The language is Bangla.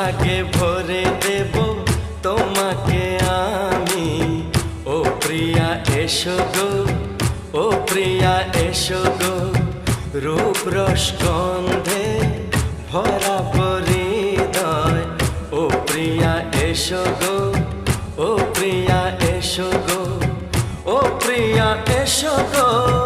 সোহাগে ভরে দেব তোমাকে আমি। ও প্রিয়া এসো গো, ও প্রিয়া এসো গো, রূপ রস গন্ধে ভরা হৃদয়। ও প্রিয়া এসো গো, ও প্রিয়া এসো গো, ও প্রিয়া এসো গো।